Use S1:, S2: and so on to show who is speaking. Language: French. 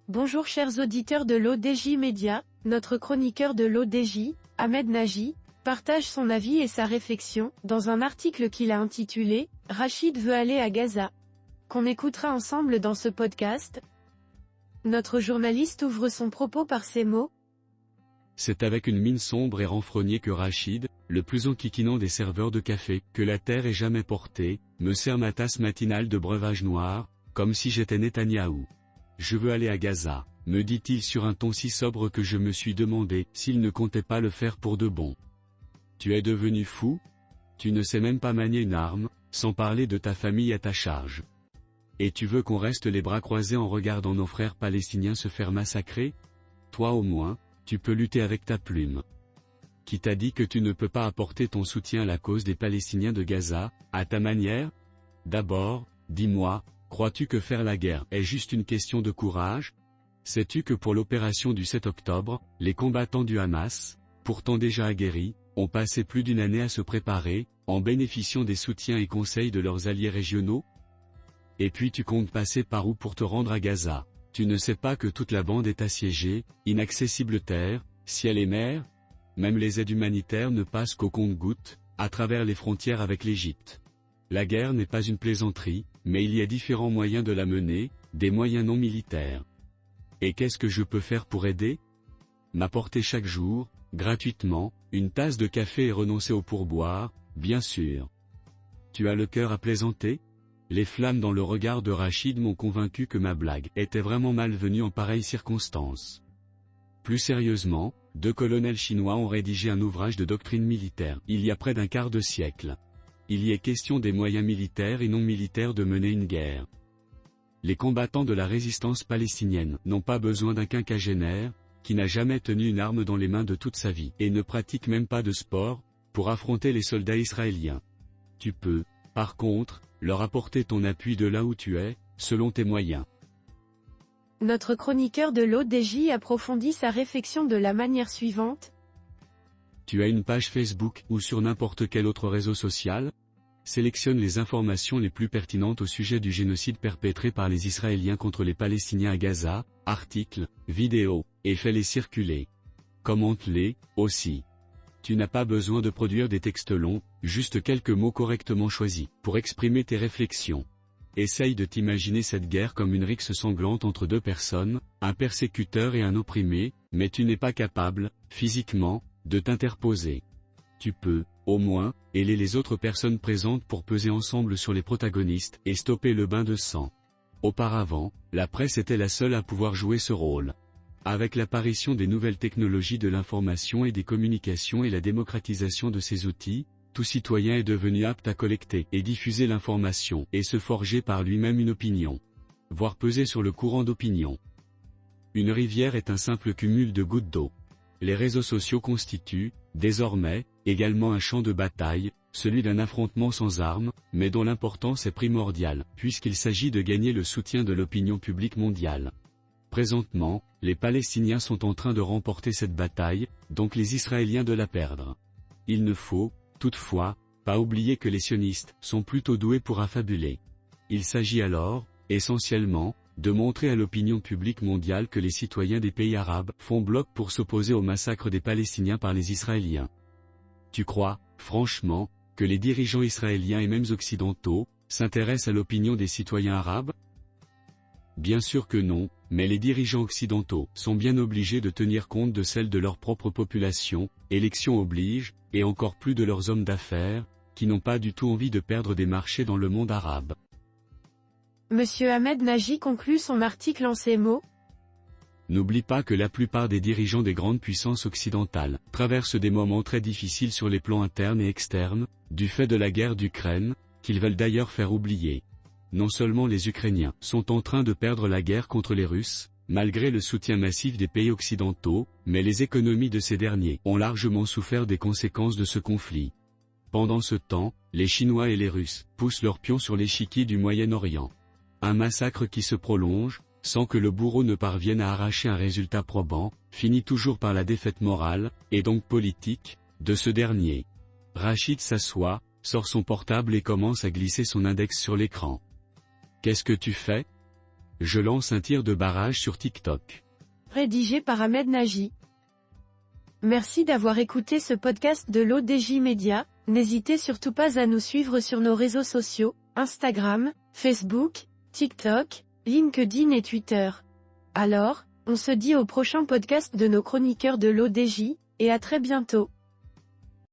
S1: Bonjour chers auditeurs de l'ODJ Média, notre chroniqueur de l'ODJ, Ahmed Nagy, partage son avis et sa réflexion, dans un article qu'il a intitulé « Rachid veut aller à Gaza », qu'on écoutera ensemble dans ce podcast. Notre journaliste ouvre son propos par ces mots.
S2: C'est avec une mine sombre et renfrognée que Rachid, le plus enquiquinant des serveurs de café que la terre ait jamais porté, me sert ma tasse matinale de breuvage noir, comme si j'étais Netanyahou. Je veux aller à Gaza, me dit-il sur un ton si sobre que je me suis demandé s'il ne comptait pas le faire pour de bon. Tu es devenu fou? Tu ne sais même pas manier une arme, sans parler de ta famille à ta charge. Et tu veux qu'on reste les bras croisés en regardant nos frères palestiniens se faire massacrer? Toi au moins, tu peux lutter avec ta plume. Qui t'a dit que tu ne peux pas apporter ton soutien à la cause des Palestiniens de Gaza, à ta manière? D'abord, dis-moi, crois-tu que faire la guerre est juste une question de courage? Sais-tu que pour l'opération du 7 octobre, les combattants du Hamas, pourtant déjà aguerris, ont passé plus d'une année à se préparer, en bénéficiant des soutiens et conseils de leurs alliés régionaux? Et puis tu comptes passer par où pour te rendre à Gaza? Tu ne sais pas que toute la bande est assiégée, inaccessible terre, ciel et mer? Même les aides humanitaires ne passent qu'au compte-gouttes, à travers les frontières avec l'Égypte. La guerre n'est pas une plaisanterie, mais il y a différents moyens de la mener, des moyens non militaires. Et qu'est-ce que je peux faire pour aider? M'apporter chaque jour, gratuitement, une tasse de café et renoncer au pourboire, bien sûr. Tu as le cœur à plaisanter? Les flammes dans le regard de Rachid m'ont convaincu que ma blague était vraiment malvenue en pareilles circonstances. Plus sérieusement, deux colonels chinois ont rédigé un ouvrage de doctrine militaire, il y a près d'un quart de siècle. Il y est question des moyens militaires et non militaires de mener une guerre. Les combattants de la résistance palestinienne n'ont pas besoin d'un quinquagénaire, qui n'a jamais tenu une arme dans les mains de toute sa vie, et ne pratique même pas de sport, pour affronter les soldats israéliens. Tu peux, par contre, leur apporter ton appui de là où tu es, selon tes moyens.
S1: Notre chroniqueur de l'ODJ approfondit sa réflexion de la manière suivante.
S2: Tu as une page Facebook ou sur n'importe quel autre réseau social? Sélectionne les informations les plus pertinentes au sujet du génocide perpétré par les Israéliens contre les Palestiniens à Gaza, articles, vidéos, et fais-les circuler. Commente-les, aussi. Tu n'as pas besoin de produire des textes longs, juste quelques mots correctement choisis, pour exprimer tes réflexions. Essaye de t'imaginer cette guerre comme une rixe sanglante entre deux personnes, un persécuteur et un opprimé, mais tu n'es pas capable, physiquement, de t'interposer. Tu peux, au moins, aider les autres personnes présentes pour peser ensemble sur les protagonistes et stopper le bain de sang. Auparavant, la presse était la seule à pouvoir jouer ce rôle. Avec l'apparition des nouvelles technologies de l'information et des communications et la démocratisation de ces outils, tout citoyen est devenu apte à collecter et diffuser l'information et se forger par lui-même une opinion. Voire peser sur le courant d'opinion. Une rivière est un simple cumul de gouttes d'eau. Les réseaux sociaux constituent, désormais, également un champ de bataille, celui d'un affrontement sans armes, mais dont l'importance est primordiale, puisqu'il s'agit de gagner le soutien de l'opinion publique mondiale. Présentement, les Palestiniens sont en train de remporter cette bataille, donc les Israéliens de la perdre. Il ne faut, toutefois, pas oublier que les sionistes sont plutôt doués pour affabuler. Il s'agit alors, essentiellement, de montrer à l'opinion publique mondiale que les citoyens des pays arabes font bloc pour s'opposer au massacre des Palestiniens par les Israéliens. Tu crois, franchement, que les dirigeants israéliens et même occidentaux s'intéressent à l'opinion des citoyens arabes? Bien sûr que non, mais les dirigeants occidentaux sont bien obligés de tenir compte de celle de leur propre population, élection oblige, et encore plus de leurs hommes d'affaires, qui n'ont pas du tout envie de perdre des marchés dans le monde arabe.
S1: Monsieur Ahmed Nagy conclut son article en ces mots.
S2: N'oublie pas que la plupart des dirigeants des grandes puissances occidentales traversent des moments très difficiles sur les plans internes et externes, du fait de la guerre d'Ukraine, qu'ils veulent d'ailleurs faire oublier. Non seulement les Ukrainiens sont en train de perdre la guerre contre les Russes, malgré le soutien massif des pays occidentaux, mais les économies de ces derniers ont largement souffert des conséquences de ce conflit. Pendant ce temps, les Chinois et les Russes poussent leurs pions sur l'échiquier du Moyen-Orient. Un massacre qui se prolonge, sans que le bourreau ne parvienne à arracher un résultat probant, finit toujours par la défaite morale, et donc politique, de ce dernier. Rachid s'assoit, sort son portable et commence à glisser son index sur l'écran. Qu'est-ce que tu fais? je lance un tir de barrage sur TikTok.
S1: Rédigé par Ahmed Nagy. Merci d'avoir écouté ce podcast de l'ODJ Média. N'hésitez surtout pas à nous suivre sur nos réseaux sociaux, Instagram, Facebook, TikTok, LinkedIn et Twitter. Alors, on se dit au prochain podcast de nos chroniqueurs de l'ODJ, et à très bientôt.